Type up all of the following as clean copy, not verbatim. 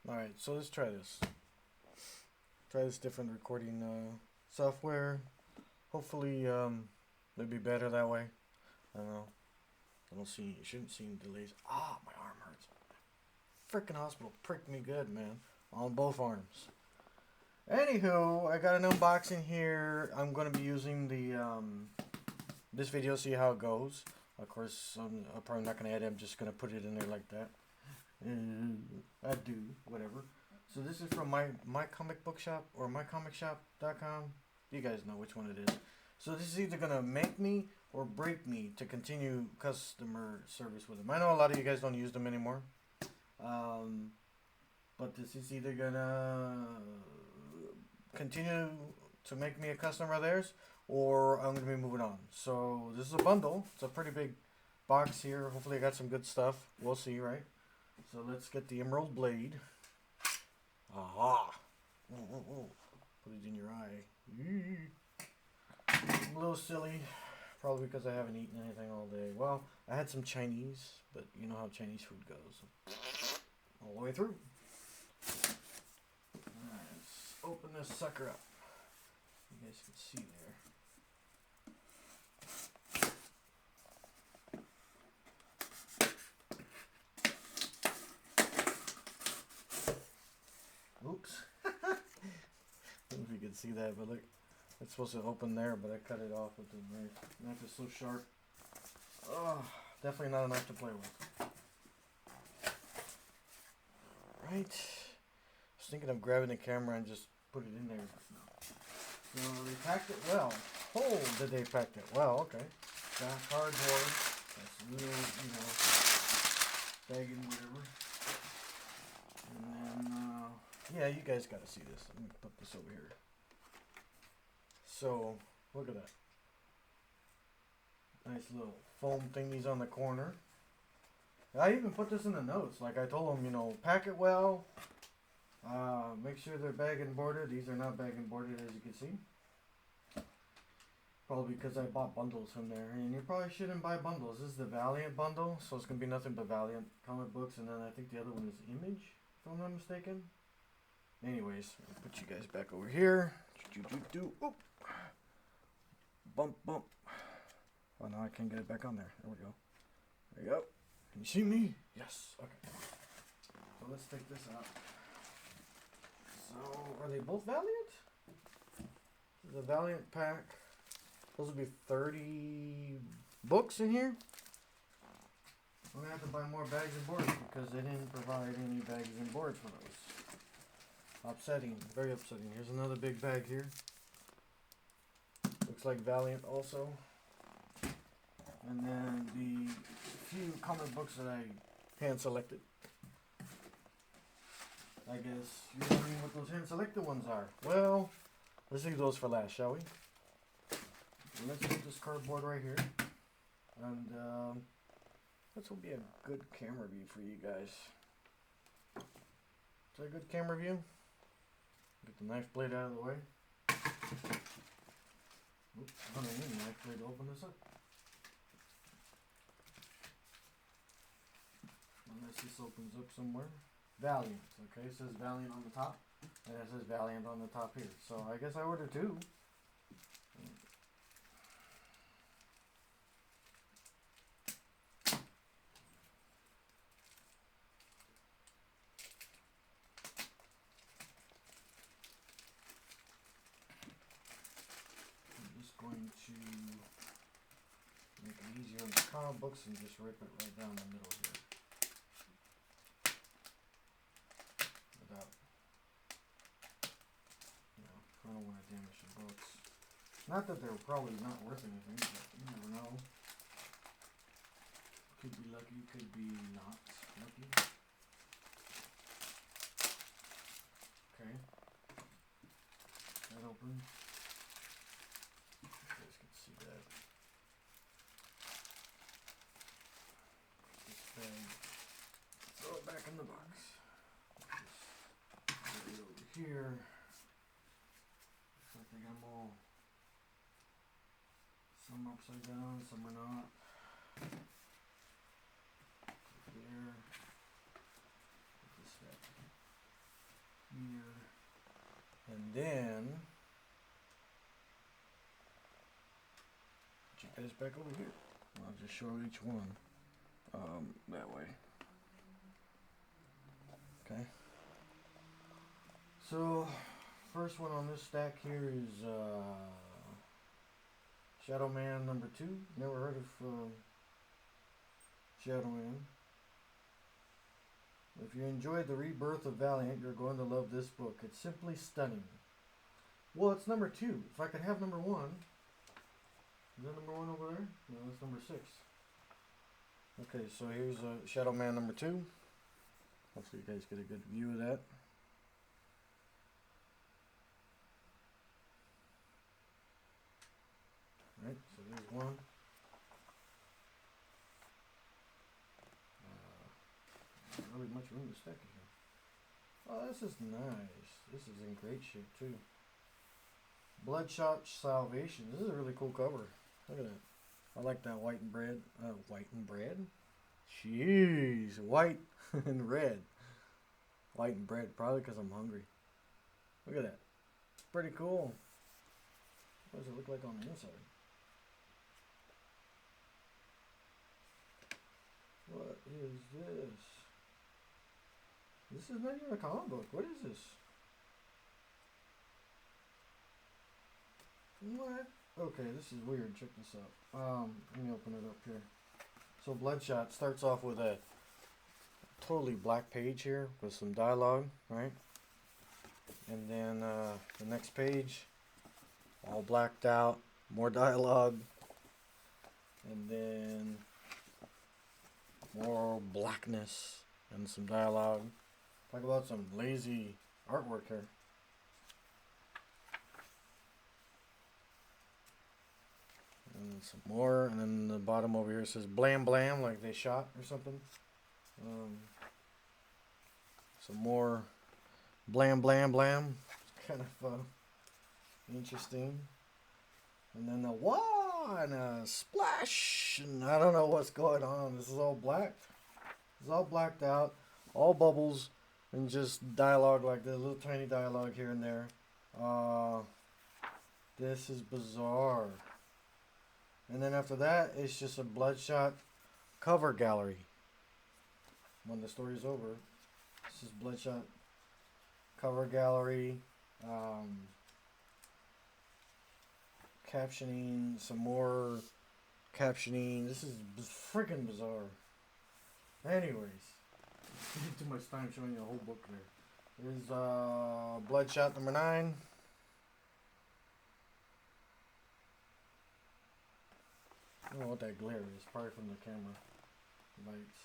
Alright, so let's try this. Try this different recording software. Hopefully, it'll be better that way. I don't know. I don't see, shouldn't see any delays. Ah, my arm hurts. Freaking hospital pricked me good, man. On both arms. Anywho, I got an unboxing here. I'm going to be using the, this video, see how it goes. Of course, I'm probably not going to edit. I'm just going to put it in there like that. I do, whatever. So this is from my comic book shop or mycomicshop.com. You guys know which one it is. So this is either gonna make me or break me to continue customer service with them. I know a lot of you guys don't use them anymore, but this is either gonna continue to make me a customer of theirs, or I'm gonna be moving on. So this is a bundle. It's a pretty big box here. Hopefully I got some good stuff. We'll see, right? So let's get the emerald blade. Aha! Put it in your eye. I'm a little silly, probably because I haven't eaten anything all day. Well, I had some Chinese, but you know how Chinese food goes. All the way through. Alright, let's open this sucker up. You guys can see there. Oops. I don't know if you can see that, but look, it's supposed to open there, but I cut it off with the knife. The knife is so sharp. Oh, definitely not enough to play with. Right. I was thinking of grabbing the camera and just put it in there. No, they packed it well. Oh, did they pack it well? Okay. Got cardboard. That's a little, you know, bagging, whatever. And then, yeah, you guys got to see this. Let me put this over here. So, look at that. Nice little foam thingies on the corner. I even put this in the notes. Like I told them, you know, pack it well. Make sure they're bag and boarded. These are not bag and boarded, as you can see. Probably because I bought bundles from there. And you probably shouldn't buy bundles. This is the Valiant bundle. So it's going to be nothing but Valiant comic books. And then I think the other one is Image, if I'm not mistaken. Anyways, I'll put you guys back over here. Oop. Bump. Oh, no, I can't get it back on there. There we go. There you go. Can you see me? Yes. Okay. So let's take this out. So, are they both Valiant? The Valiant pack. Those would be 30 books in here. I'm going to have to buy more bags and boards because they didn't provide any bags and boards for those. Upsetting. Very upsetting. Here's another big bag here. Looks like Valiant also. And then the few comic books that I hand selected. I guess you're wondering what those hand selected ones are. Well, let's leave those for last, shall we? Let's put this cardboard right here. And this will be a good camera view for you guys. Is that a good camera view? Get the knife blade out of the way. Oops, I don't need a knife blade to open this up. Unless this opens up somewhere. Valiant, okay, it says Valiant on the top, and it says Valiant on the top here. So I guess I ordered two. I'm just going to make it easier on the comic books and just rip it right down the middle here. I don't want to damage the books. Not that they're probably not worth anything, but you never know. Could be lucky, could be not lucky. Okay. That open. You guys can see that. This bag. Throw it back in the box. Just put it over here. I think I'm all, some upside down, some are not. Here, put this back. And then put you guys back over here. I'll just show each one that way. Okay. So first one on this stack here is Shadow Man number 2. Never heard of Shadow Man. If you enjoyed the rebirth of Valiant, you're going to love this book. It's simply stunning. Well, it's number 2. If I could have number 1. Is that number 1 over there? No, that's number 6. Okay, so here's Shadow Man number 2. Hopefully you guys get a good view of that. Alright, so there's one. Not really much room to stack it here. Oh, this is nice. This is in great shape too. Bloodshot Salvation. This is a really cool cover. Look at that. I like that white and bread. White and bread? Jeez, white and red. White and bread, probably because I'm hungry. Look at that. Pretty cool. What does it look like on the inside? What is this? This is not even a comic book. What is this? What? Okay, this is weird. Check this out. Let me open it up here. So Bloodshot starts off with a totally black page here with some dialogue, right? And then the next page, all blacked out, more dialogue, and then more blackness and some dialogue. Talk about some lazy artwork here. And some more, and then the bottom over here says blam blam, like they shot or something. Some more blam blam blam. It's kind of interesting. And then the wah and a splash, and I don't know what's going on. This is all black. It's all blacked out, all bubbles, and just dialogue like this, little tiny dialogue here and there. This is bizarre. And then after that, it's just a Bloodshot cover gallery. When the story's over, this is Bloodshot cover gallery. Captioning, some more captioning. This is freaking bizarre. Anyways, too much time showing you the whole book there. Here's Bloodshot number 9. I don't know what that glare is. Probably from the camera lights.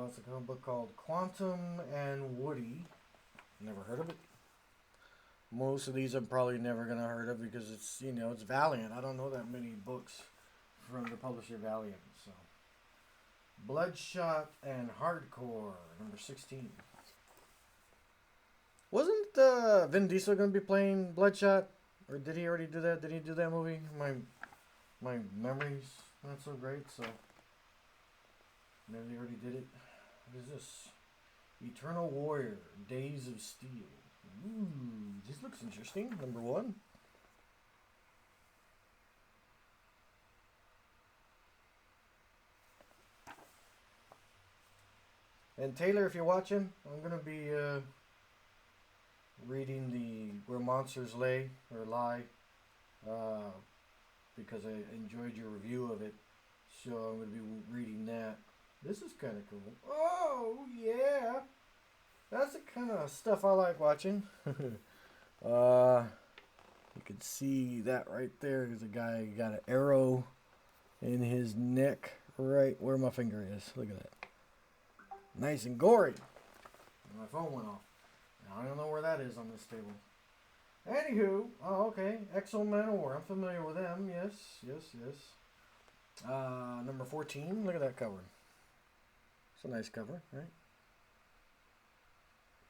It's a comic book called Quantum and Woody. Never heard of it. Most of these I'm probably never gonna heard of because it's, you know, it's Valiant. I don't know that many books from the publisher Valiant. So Bloodshot and Hardcore number 16. Wasn't Vin Diesel gonna be playing Bloodshot, or did he already do that? Did he do that movie? My memory's not so great, so maybe he already did it. What is this? Eternal Warrior, Days of Steel. Ooh, this looks interesting. Number 1. And Taylor, if you're watching, I'm gonna be reading the Where Monsters Lay or Lie, because I enjoyed your review of it, so I'm gonna be reading that. This is kind of cool. Oh yeah, that's the kind of stuff I like watching. You can see that right there. There's a guy got an arrow in his neck right where my finger is. Look at that. Nice and gory. My phone went off. I don't know where that is on this table. Anywho, oh okay, Exo Man of War. I'm familiar with them. Yes. Number 14. Look at that cover. It's a nice cover, right?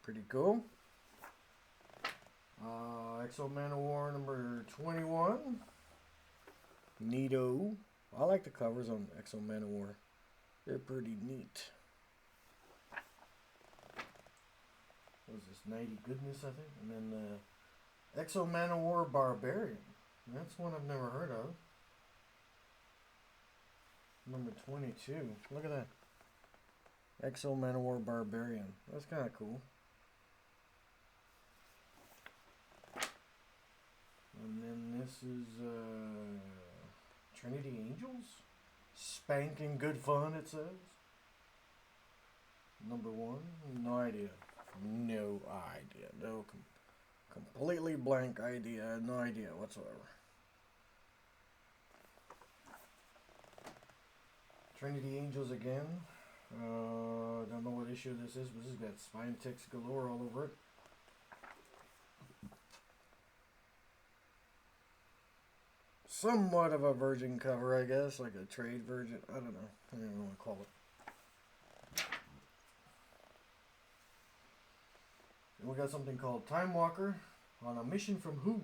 Pretty cool. Exo Man of War number 21. Neato. I like the covers on Exo Man of War. They're pretty neat. What is this? 90 Goodness, I think. And then Exo Manowar Barbarian. That's one I've never heard of. Number 22. Look at that. Exo Manowar Barbarian. That's kind of cool. And then this is Trinity Angels. Spanking good fun, it says. Number 1. No idea. No idea. No, completely blank idea. No idea whatsoever. Trinity Angels again. Don't know what issue this is, but this has got spine ticks galore all over it. Somewhat of a virgin cover, I guess, like a trade virgin. I don't know. I don't know what to call it. And we got something called Time Walker on a mission from who?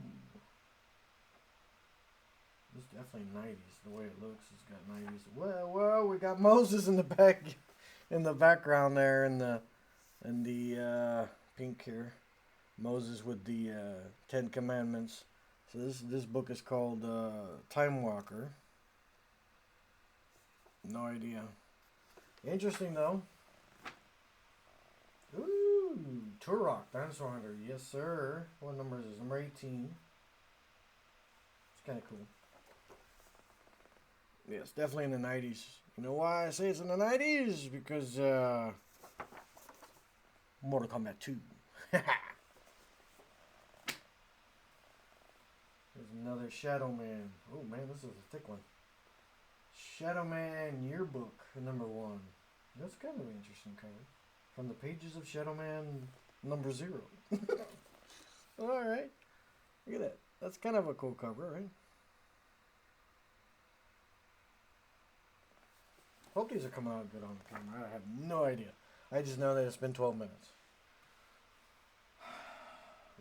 This is definitely 90s. The way it looks, it's got 90s. Well, we got Moses in the back, in the background there, in the pink here. Moses with the 10 Commandments. So this book is called Time Walker. No idea. Interesting though. Ooh, Turok, Dinosaur Hunter. Yes, sir. What number is this? Number 18. It's kind of cool. Yes, definitely in the 90s. You know why I say it's in the 90s? Because Mortal Kombat 2. There's another Shadow Man. Oh man, this is a thick one. Shadow Man Yearbook, number 1. That's kind of an interesting cover. From the pages of Shadow Man number 0. Alright. Look at that. That's kind of a cool cover, right? Hope these are coming out good on the camera. I have no idea. I just know that it's been 12 minutes.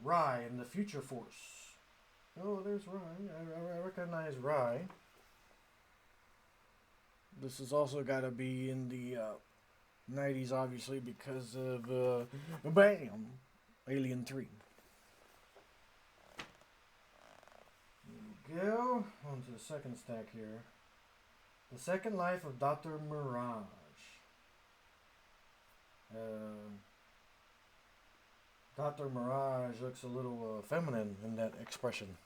Rye and the Future Force. Oh, there's Rye. I recognize Rye. This has also got to be in the 90s, obviously, because of BAM! Alien 3. There we go. On to the second stack here. The Second Life of Dr. Mirage. Dr. Mirage looks a little feminine in that expression.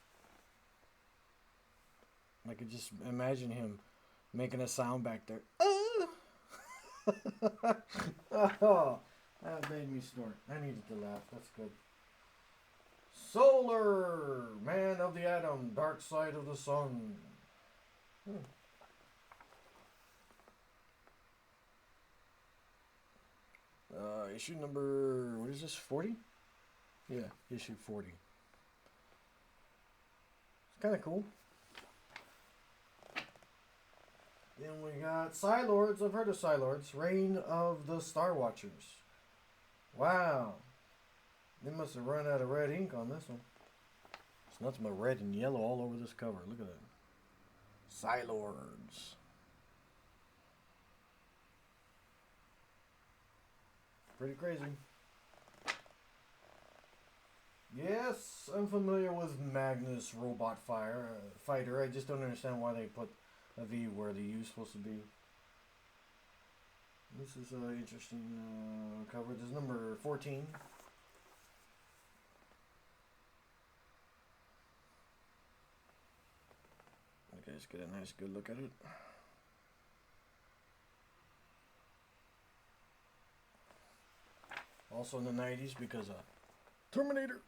I could just imagine him making a sound back there. Oh, that made me snort. I needed to laugh. That's good. Solar Man of the Atom, Dark Side of the Sun. Issue number, what is this, 40? Yeah, issue 40. It's kind of cool. Then we got Psylords. I've heard of Psylords. Reign of the Star Watchers. Wow. They must have run out of red ink on this one. It's nothing but red and yellow all over this cover. Look at that. Psylords. Pretty crazy. Yes, I'm familiar with Magnus Robot Fighter. I just don't understand why they put a V where the U is supposed to be. This is an interesting cover. This is number 14. Okay, let's get a nice good look at it. Also in the 90s because of Terminator.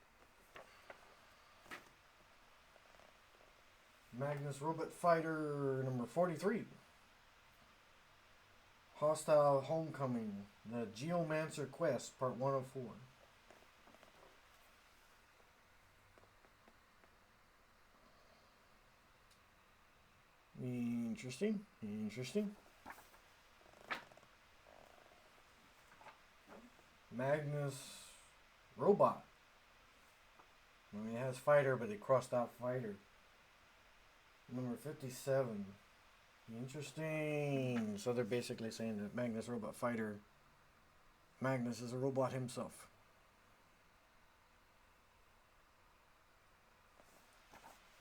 Magnus Robot Fighter number 43. Hostile Homecoming. The Geomancer Quest, part 104. Interesting. Interesting. Magnus Robot. I mean, it has fighter, but it crossed out fighter. Number 57. Interesting. So they're basically saying that Magnus Robot Fighter, Magnus is a robot himself.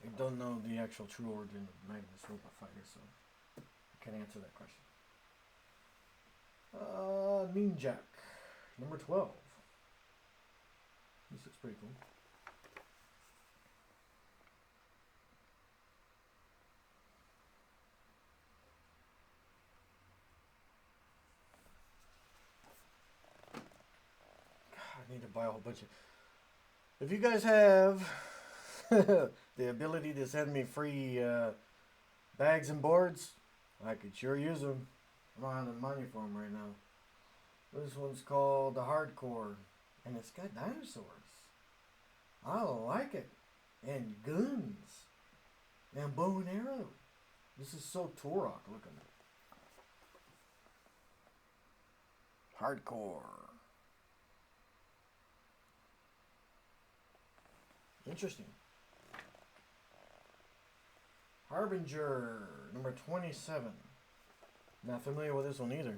I don't know the actual true origin of Magnus Robot Fighter, so I can't answer that question. Mean Jack, number 12. This looks pretty cool. I need to buy a whole bunch of... If you guys have the ability to send me free bags and boards, I could sure use them. I don't have the money for them right now. This one's called the Hardcore, and it's got dinosaurs. I like it. And guns. And bow and arrow. This is so Turok looking. Hardcore. Interesting. Harbinger, number 27. Not familiar with this one either.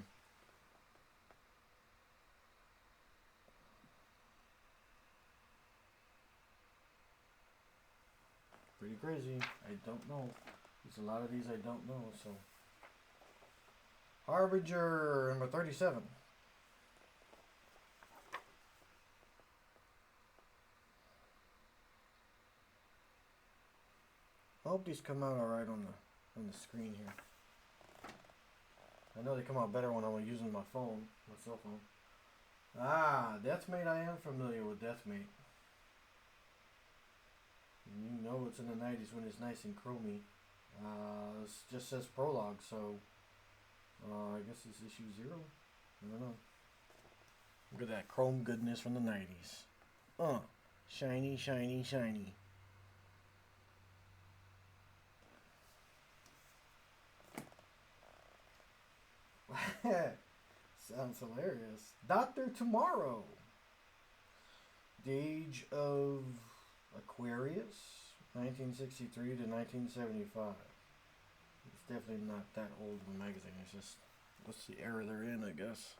Pretty crazy. I don't know. There's a lot of these I don't know, so. Harbinger, number 37. I hope these come out alright on the screen here. I know they come out better when I'm using my phone, my cell phone. Deathmate, I am familiar with Deathmate. You know it's in the 90s when it's nice and chromy. It just says prologue, so I guess it's issue 0. I don't know. Look at that chrome goodness from the 90s. Shiny, shiny, shiny. Sounds hilarious. Dr. Tomorrow. The Age of Aquarius, 1963 to 1975. It's definitely not that old of a magazine. It's just, what's the era they're in, I guess.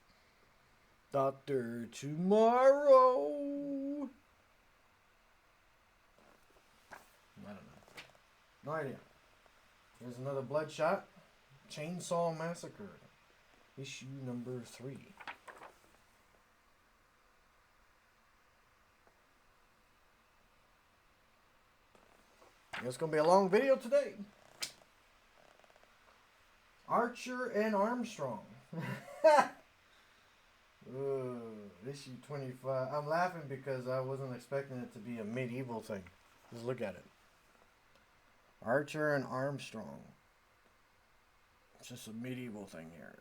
Dr. Tomorrow. I don't know. No idea. Here's another Bloodshot. Chainsaw Massacre. Issue number 3. It's going to be a long video today. Archer and Armstrong. Issue 25. I'm laughing because I wasn't expecting it to be a medieval thing. Just look at it. Archer and Armstrong. It's just a medieval thing here.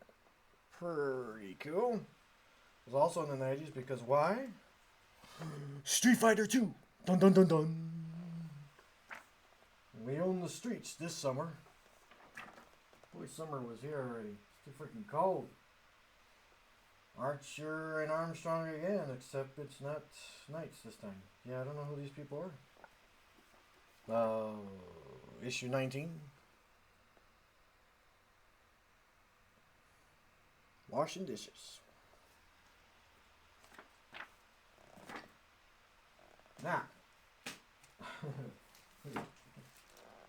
Pretty cool. It was also in the 90s because why? Street Fighter 2. Dun dun dun dun. We own the streets this summer. Boy, summer was here already. It's too freaking cold. Archer and Armstrong again, except it's not knights this time. Yeah, I don't know who these people are. Issue 19. Washing dishes. Now.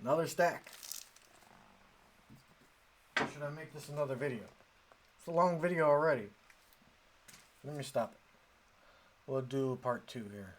Another stack. Or should I make this another video? It's a long video already. Let me stop it. We'll do part 2 here.